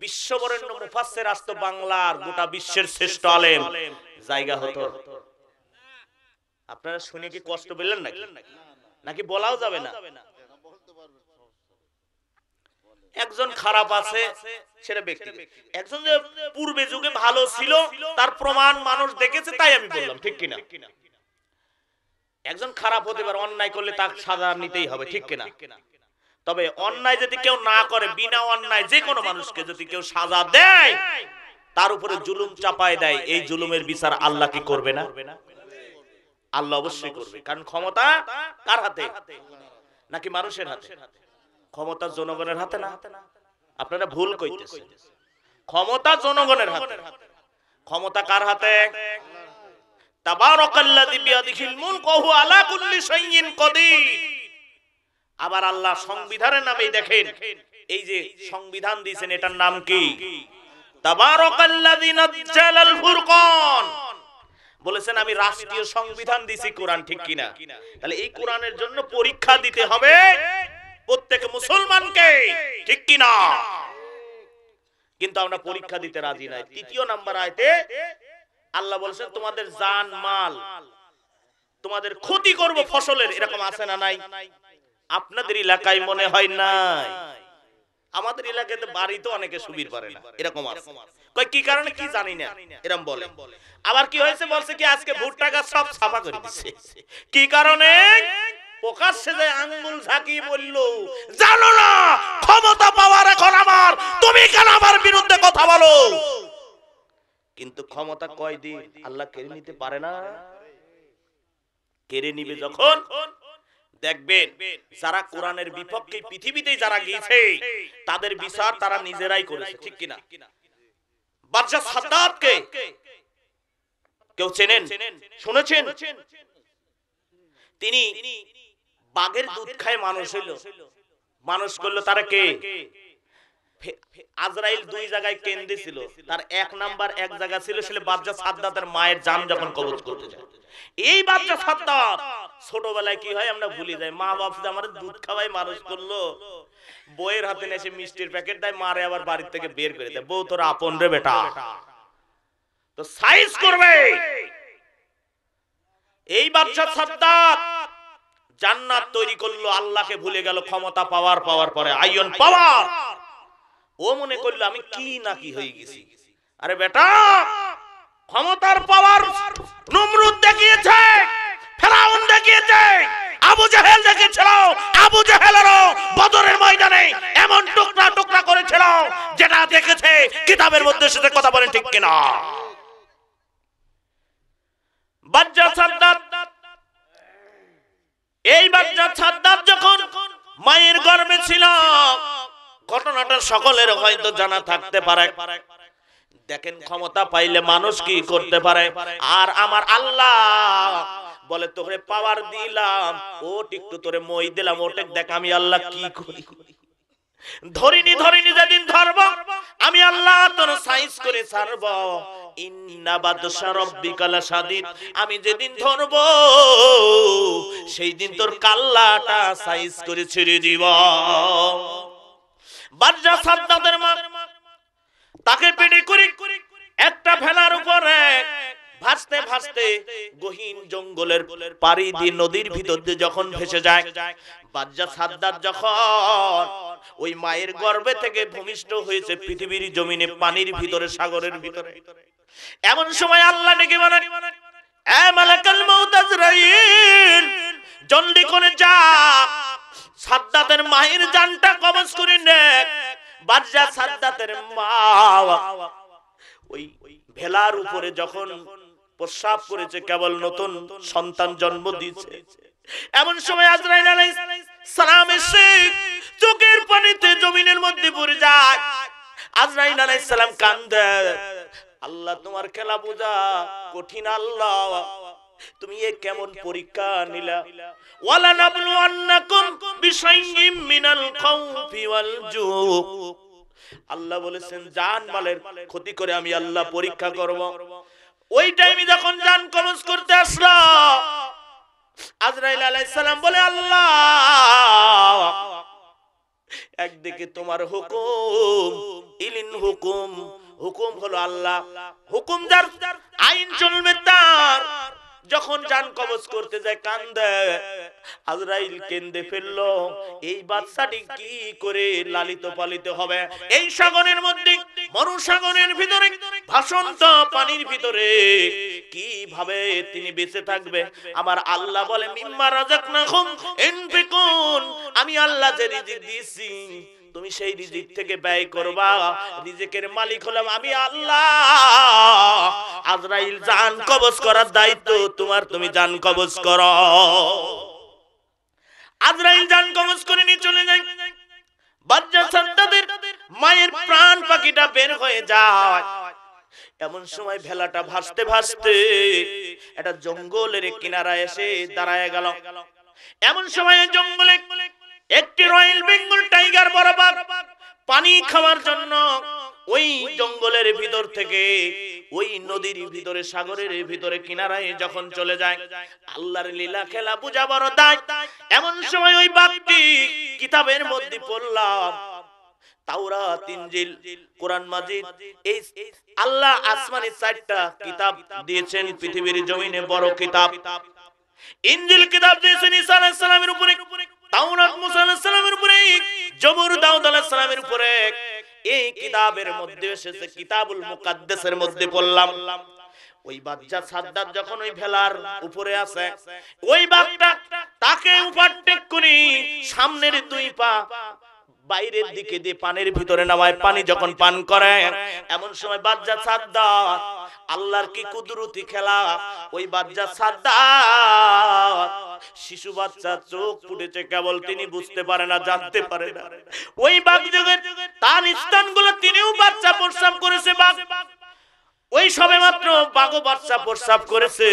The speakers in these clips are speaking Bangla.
বিশ্ববরেণ্য মুফাসসির আসতো বাংলার, গোটা বিশ্বের শ্রেষ্ঠ আলেম, জায়গা হতো। আপনারা শুনে কি কষ্ট পেলেন নাকি বলাও যাবে না? একজন খারাপ আছে সেটা ব্যক্তিগত, একজন যে পূর্বে যুগে ভালো ছিল তার প্রমাণ মানুষ দেখেছে, তাই আমি বললাম, ঠিক কিনা? একজন খারাপ হতে পারে, অন্যায় করলে তাকে সাজা নিতেই হবে, ঠিক কিনা? তবে অন্যায় যদি কেউ না করে, বিনা অন্যায় যে কোনো মানুষকে যদি কেউ সাজা দেয়, তার উপরে জুলুম চাপায় দেয়, এই জুলুমের বিচার আল্লাহ কি করবে না? আল্লাহ অবশ্যই করবে। কারণ ক্ষমতা কার হাতে? নাকি মানুষের হাতে? ক্ষমতা জনগণের হাতে না। আপনারা ভুল কইতেছেন। ক্ষমতা জনগণের হাতে। ক্ষমতা কার হাতে? তাবারাকাল্লাযী বিয়াদিহিল মুলক ওয়া হুয়া আলা কুল্লি শাইইন কাদির। আবার আল্লাহ সংবিধানের নামে দেখেন, এই যে সংবিধান দিয়েছেন, এটার নাম কি? তাবারাকাল্লাযী নাযালাল ফুরকান। বলেছেন আমি রাষ্ট্রীয় সংবিধান দিছি, কোরআন, ঠিক কিনা? তাহলে এই কোরআনের জন্য পরীক্ষা দিতে হবে প্রত্যেক মুসলমানকে, ঠিক কিনা? কিন্তু আমরা পরীক্ষা দিতে রাজি নাই। ৩য় নাম্বার আয়াতে আল্লাহ বলেছেন তোমাদের জান মাল, তোমাদের ক্ষতি করব ফসলের, এরকম আছে না নাই? আপনাদের এলাকায় মনে হয় নাই, আমাদের এলাকাতে বাড়িতে অনেকে সুবির পারে না, এরকম আছে। কই কি কারণে কি জানি না, এরকম বলে। আবার কি হয়েছে বলছে কি আজকে ভুট্টা গাছ সব ছাপা করে দিচ্ছে। কি কারণে? প্রকাশ্যে যে আঙ্গুল ঝাঁকি বলল, জানো না ক্ষমতা পাওয়ার এখন আমার, তুমি কেন আমার বিরুদ্ধে কথা বলো? কিন্তু ক্ষমতা কয়দিন আল্লাহ কেড়ে নিতে পারে না। কেড়ে নিবে যখন, দেখবেন যারা কোরআনের বিপক্ষে পৃথিবীতে যারা গিয়েছে তাদের বিচার তারা নিজেরাই করেছে, ঠিক কিনা? বাদশাহ সাদ্দাতকে কেউ চেনেন, শুনেছেন? তিনি বাঘের দুধ খায় মানুষ হইল, মানুষ করলো তারা কে? আজরাইল দুই জায়গায় কেন্দ্রে ছিল, তার এক নাম্বার এক জায়গা ছিল সেটা বাদশাহ সাদ্দাতের মায়ের জান যখন কবজ করতে যায়। এই বাদশাহ সাদ্দাত ছোটবেলায় কি হয় আমরা ভুলে যাই, মা বাপ আমাদের দুধ খাওয়াই মানুষ করলো, বউয়ের হাতে এসে মিষ্টির প্যাকেট দেয়, মারে আবার বাড়ির থেকে বের করে দেয়, বউ তোর আপন রে বেটা, তো সাইজ করবে। এই বাদশাহ সাদ্দাত জান্নাত তৈরি করলো, আল্লাহকে ভুলে গেল ক্ষমতা পাওয়ার পরে, আইয়ন পাওয়ার। ও মনে করলো আমি কি না কি হয়ে গেছি। আরে বেটা, ক্ষমতার পাওয়ার নমরুদ দেখিয়েছে, ফেরাউন দেখিয়েছে, আবু জাহেল দেখিয়েছিল। আবু জাহেলেরও বদরের ময়দানে এমন টুকরা টুকরা করেছিল যেটা দেখেছে কিতাবের মধ্যে, সেটা কথা বলেন, ঠিক কিনা? বাদশাহ সাদ্দাত, এই বাদশাহ সাদ্দাত যখন মায়ের গর্ভে ছিল, ঘটনাটা সকলের হয়তো জানা থাকতে পারে। দেখেন ক্ষমতা পাইলে মানুষ কি করতে পারে। আর আমার আল্লাহ বলে তোরে পাওয়ার দিলাম, ও টিকটু তোরে মই দিলাম, ওটা দেখ আমি আল্লাহ কি করি। ধরিনি যেদিন ধরব আমি আল্লাহ তোর সাইজ করে ছাড়ব। ইন্না বাদশা রাব্বিকা লাশাদীদ, আমি যেদিন ধরব সেই দিন তোর কাল্লাটা সাইজ করে ছেড়ে দিব। বাদশা সাদ্দাতের মা তাকে পেটে করে একটা ভেলার উপরে ভাসতে ভাসতে গহীন জঙ্গলের পাড়ি দিয়ে নদীর ভিতর দিয়ে যখন ভেসে যায়, বাদশা সাদ্দাত যখন ওই মায়ের গর্ভে থেকে ভূমিষ্ঠ হয়েছে পৃথিবীর জমিনে, পানির ভিতরে, সাগরের ভিতরে, এমন সময় আল্লাহ ডেকে বলেন, এ মালাকুল মউত আজরাইল, জলদি করে যা সাদ্দাতের মায়ের জানটা কবজ করে নে। বাদশা সাদ্দাতের মা ওই ভেলার উপরে যখন প্রস্রাব করেছে, কেবল নতুন সন্তান জন্ম দিয়েছে, এমন সময় আজরাইল আলাইহিস সালাম এসে চোখের পানিতে জমিনের মধ্যে পড়ে যায়। আজরাইল আলাইহিস সালাম কান্দে, আল্লাহ তোমার খেলা বোঝা কঠিন, আল্লাহ তুমি এ কেমন পরীক্ষা নিলা। ওয়ালা নাবলু আন্নাকুম বিশাইইম মিনাল খাউফি ওয়াল জু, আল্লাহ বলেছেন জান মালের ক্ষতি করে আমি আল্লাহ পরীক্ষা করব। ওই টাইমে যখন জান কবজ করতে আসলো, আজরাইল আলাইহিস সালাম বলে, আল্লাহ একদিকে তোমার হুকুম, ইলিন হুকুম, হুকুম হলো আল্লাহ, হুকুম যার আইন চলবে তার। যখন জান কবজ করতে যায় কান্দে, আজরাইল কেন্দে ফেললো, এই বাচ্চাটি কি করে লালিত পালিত হবে? এই সাগরের মধ্যে, মরুসাগরের ভিতরে, ভাসন্ত পানির ভিতরে কিভাবে তিনি বেঁচে থাকবে? আমার আল্লাহ বলে মিম্মা রাযাকনাকুম ইনফিকুন, আমি আল্লাহ যে রিজিক দিয়েছি তুমি সেই রিজিক থেকে ব্যয় করবা। রিজিকের মালিক হলাম আমি আল্লাহ। আজরাইল জান কবজ করার দায়িত্ব তোমার, তুমি জান কবজ করো। আজরাইল জান কবজ করে নিয়ে চলে যায়। বাচ্চা সাদ্দাদের মায়ের প্রাণ পাখিটা বের হয়ে যায়। এমন সময় ভেলাটা ভাসতে ভাসতে একটা জঙ্গলের কিনারায় এসে দাঁড়ায় গেল। এমন সময় জঙ্গলে একটি রয়্যাল বেঙ্গল টাইগার বড় বাঘ পানি খাওয়ার জন্য ওই জঙ্গলের ভিতর থেকে ওই নদীর ভিতরে, সাগরের ভিতরে কিনারায় যখন চলে যায়, আল্লাহর লীলা খেলা বুঝা বড় দায়। এমন সময় ওই বাঘটি কিতাবের মধ্যে পড়লাম, তাওরাত, ইনজিল, কোরআন মাজিদ, এই আল্লাহ আসমানে 4টা কিতাব দিয়েছেন, পৃথিবীর জমিনে বড় কিতাব। ইনজিল কিতাব দিয়েছেন ঈসা আলাইহিস সালামের উপরে, তাওরাত মুসা আলাইহিস সালামের উপরে, জবুর দাউদ আলাইহিস সালামের উপরে। এই কিতাবের মধ্যে এসেছে কিতাবুল মুকাদ্দাসের মধ্যে পড়লাম। ওই বাচ্চা সাদ্দাত যখন ওই ভেলার উপরে আছে, ওই বাঘটা তাকে ওভারটেক করে সামনের 2 পা বাইরের দিকে দিয়ে পানির ভিতরে নামায়। পানি যখন পান করে, এমন সময় বাচ্চা সাদ্দাত, আল্লাহর কি কুদরতি খেলা, ওই বাচ্চা সাদ্দাত, শিশু বাচ্চা, চোখ ফুটেছে কেবল, তিনি বুঝতে পারে না, জানতে পারে না। ওই বাঘ যখন তার স্থানগুলো তিনিও বাচ্চা প্রস্রাব করেছে, বাঘ ওই সবেমাত্র বাঘও বাচ্চা প্রস্রাব করেছে।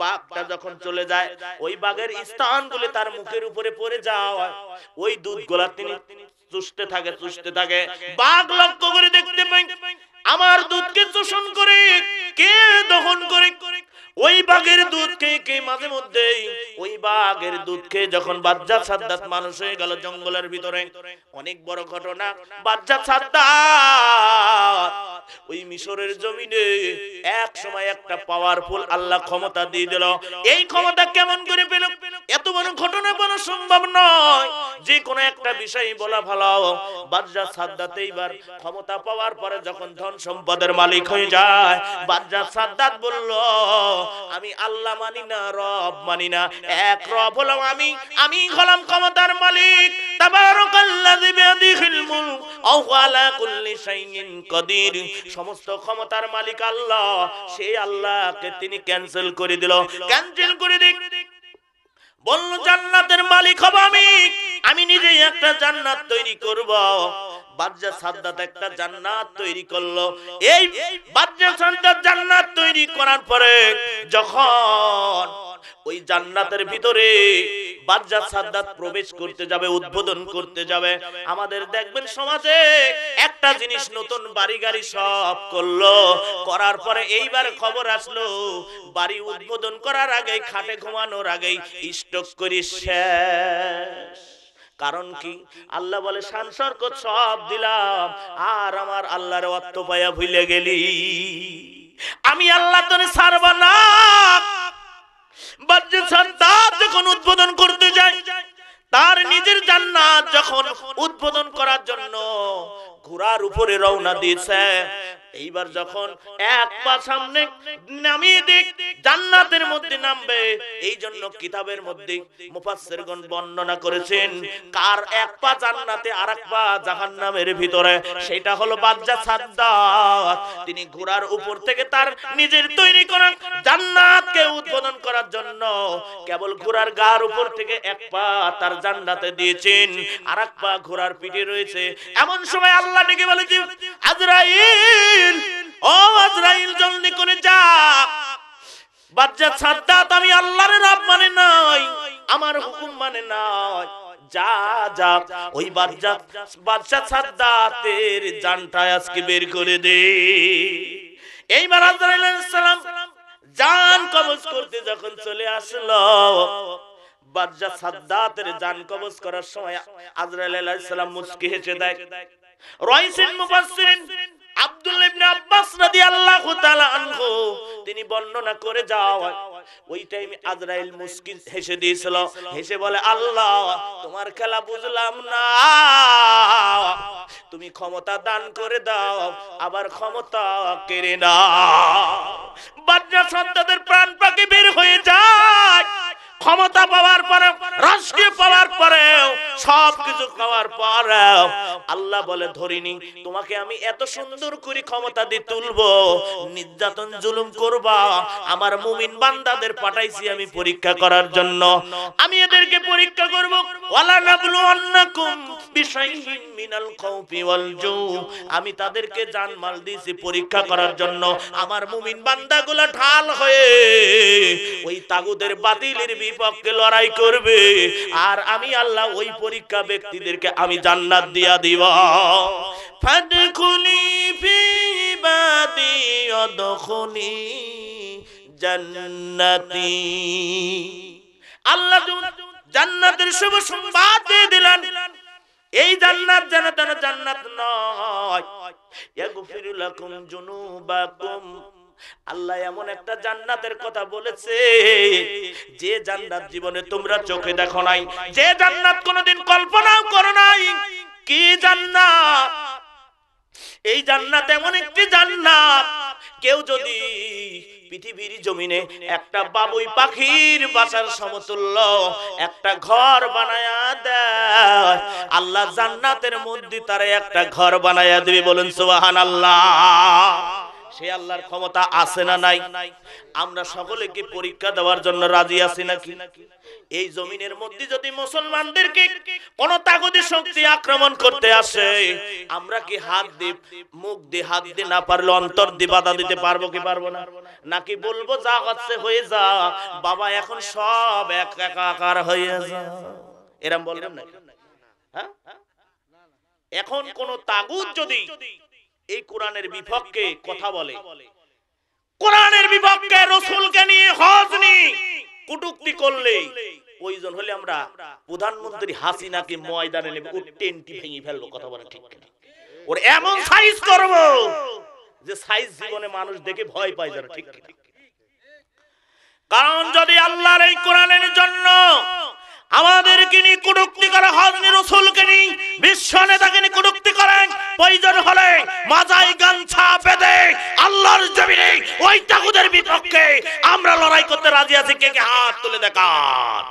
বাঘটা যখন চলে যায়, ওই বাঘের স্থানগুলো তার মুখের উপরে পড়ে যায়, ওই দুধগুলা তিনি চুষতে থাকে। বাঘ লক্ষ্য করে দেখতে পায় আমার দুধকে শোষণ করে কে, দহন করে। ওই বাঘের দুধ খেয়ে মাঝে মধ্যে ওই বাঘের দুধ খেয়ে যখন বাচ্চা সাদ্দাত মানুষ হয়ে গেল জঙ্গলের ভিতরে, অনেক বড় ঘটনা। বাচ্চা সাদ্দাত ওই মিশরের জমিনে এক সময় একটা পাওয়ারফুল আল্লাহ ক্ষমতা দিয়ে দিল। এই ক্ষমতা কেমন করে পেল? এত বড় ঘটনা বলা সম্ভব নয়, যে কোনো একটা বিষয় বলা ভালো। বাচ্চা সাদ্দাত এইবার ক্ষমতা পাওয়ার পরে যখন ধন সম্পদের মালিক হয়ে যায়, বাচ্চা সাদ্দাত বলল, আমি আল্লাহ মানি না, রব মানি না, এক রব হলাম আমি হলাম ক্ষমতার মালিক। তাবারাকাল্লাযী বিয়াদিহিল মুলক ওয়া হুয়া আলা কুল্লি শাইইন কাদির। সমস্ত ক্ষমতার মালিক আল্লাহ, সেই আল্লাহকে তিনি ক্যান্সেল করে দিল। বলল জান্নাতের মালিক হব আমি নিজেই একটা জান্নাত তৈরি করব। বাচ্চা সাদ্দাত একটা জান্নাত তৈরি করলো। এই বাচ্চা সাদ্দাত জান্নাত তৈরি করার পরে যখন ওই জান্নাতের ভিতরে বাচ্চা সাদ্দাত প্রবেশ করতে যাবে, উদ্বোধন করতে যাবে, আমাদের দেখবেন সমাজে একটা জিনিস নতুন বাড়ি গাড়ি সব করলো, করার পরে এইবার খবর আসলো বাড়ি উদ্বোধন করার আগে, খাটে ঘুমানোর আগেই স্টক করি শেষ। কারণ কি? আল্লাহ বলে শান শরকত সব দিলাম, আর আমার আল্লাহর অর্থ পায়া ভুলে গেলি, আমি আল্লাহ তোরে ছাড়ব না। বাচ্চা সাদ্দাত যখন উদ্বোধন করতে যায়, তার নিজের জান্নাত যখন উদ্বোধন করার জন্য ঘোড়ার উপরে রওনা দিয়েছে, এইবার যখন এক পা সামনে নামিয়ে দেখ জান্নাতের মধ্যে নামবে, এই জন্য কিতাবের মধ্যে মুফাসসিরগণ বর্ণনা করেছেন কার এক পা জান্নাতে আর এক পা জাহান্নামের ভিতরে, সেটা হলো বাচ্চা সাদ্দাত। তিনি ঘোড়ার উপর থেকে তার নিজের তৈরি করা জান্নাতকে উদ্বোধন করার জন্য কেবল ঘোড়ার গার উপর থেকে এক পা তার জান্নাতে দিয়েছেন, আর এক পা ঘোড়ার পিঠে রয়েছে। এমন সময় আল্লাহ ডেকে বলে যে আজরাইল, ও আজরাইল জলদি করে যা, বাচ্চা সাদ্দাত আমি আল্লাহর রব মানে নাই, আমার হুকুম মানে নাই, যা যা ওই বাচ্চা সাদ্দাতের জানটা আজকে বের করে দে। এইবার আজরাইল আলাইহিস সালাম জান কবজ করতে যখন চলে আসলো, বাদশা সাদ্দাতের জান কবজ করার সময় আজরাইল আলাইহিস সালাম মুস্কি হেসে দেয়। রাইসিন মুফাসসিরিন আব্দুল্লাহ ইবনে আব্বাস রাদিয়াল্লাহু তাআলা আনহু তিনি বর্ণনা করে যায় ওই টাইমে আজরাইল মুস্কি হেসে দিয়েছিল, হেসে বলে আল্লাহ তোমার খেলা বুঝলাম না, তুমি ক্ষমতা দান করে দাও আবার ক্ষমতা কেড়ে নাও। বাদশা সাদ্দাতের প্রাণ পাখি বের হয়ে যায়। ক্ষমতা পাওয়ার পরে, রাষ্ট্র পাওয়ার পরে, সবকিছু পাওয়ার পরে আল্লাহ বলে ধরিনি তোমাকে আমি এত সুন্দর করে ক্ষমতা দিয়ে তুলবো, নির্যাতন জুলুম করবা, আমার মুমিন বান্দাদের পাঠাইছি আমি পরীক্ষা করার জন্য। আমি এদেরকে পরীক্ষা করব। ওয়ালা নাবলুওয়ান্নাকুম বিশাইইন মিনাল খাউফি ওয়াল জু, আমি তাদেরকে জানমাল দিয়েছি পরীক্ষা করার জন্য। আমার মুমিন বান্দাগুলো ঢাল হয়ে ওই তাগুদের বাতিলের বিপক্ষে লড়াই করবে, আর আমি আল্লাহ ওই পরীক্ষা ব্যক্তিদেরকে আমি জান্নাত দিয়া দিব। ফাদখুলি ফি ইবাদি ওয়াদখুলি জান্নাতি। আল্লাহ জান্নাতের শুভ সংবাদ দিয়ে দিলেন। এই জান্নাত জান্নাত নয়, ইয়াগফিরু লাকুম যুনুবাকুম। আল্লাহ এমন একটা জান্নাতের কথা বলেছে যে জান্নাত জীবনে তোমরা চোখে দেখো নাই, যে জান্নাত কোনোদিন কল্পনাও করো নাই। কি জান্নাত? এই জান্নাত এমন একটি জান্নাত, কেউ যদি পৃথিবীর জমিনে একটা বাবুই পাখির বাসার সমতুল্য একটা ঘর বানায়া দেয়, আল্লাহ জান্নাতের মধ্যে তারে একটা ঘর বানায়া দিবে। বলুন সুবহানাল্লাহ। সে আল্লাহর ক্ষমতা আছে না নাই? আমরা সকলে কি পরীক্ষা দেওয়ার জন্য রাজি আছি নাকি? এই জমিনের মধ্যে যদি মুসলমানদেরকে কোন তাগুতি শক্তি আক্রমণ করতে আসে, আমরা কি হাত দিয়ে মুখ দিয়ে হাত দিয়ে না পারলে অন্তর দিয়ে বাধা দিতে পারবো কি পারবো না? নাকি বলবো যা হচ্ছে হয়ে যা বাবা, এখন সব একাকার হয়ে যা, এরকম বলবেন না? হ্যাঁ, এখন কোন তাগুত যদি এই কোরআনের বিপক্ষে কথা বলে, কোরআনের বিপক্ষে রাসূলকে নিয়ে হজ নিয়ে কটূক্তি করলে, প্রয়োজন হলে আমরা প্রধানমন্ত্রী হাসিনাকে ময়দানে নেব, টেন্টি ভেঙে ফেলবো। কথা বলেন ঠিক কিনা? ওর এমন সাইজ করব যে সাইজ জীবনে মানুষ দেখে ভয় পায় যারা, ঠিক কিনা? কারণ যদি আল্লাহর এই কোরআনের জন্য আমাদেরকে নিয়ে কটূক্তি করে, হজনি রাসূলকে নিয়ে বিশ্ব নেতাকে নিয়ে কটূক্তি করেন, প্রয়োজন হলে মাজায় গামছা বেঁধে আল্লাহর জমিনে ওই তাগুদের বিপক্ষে আমরা লড়াই করতে রাজি আছি। কে কে হাত তুলে দেখান?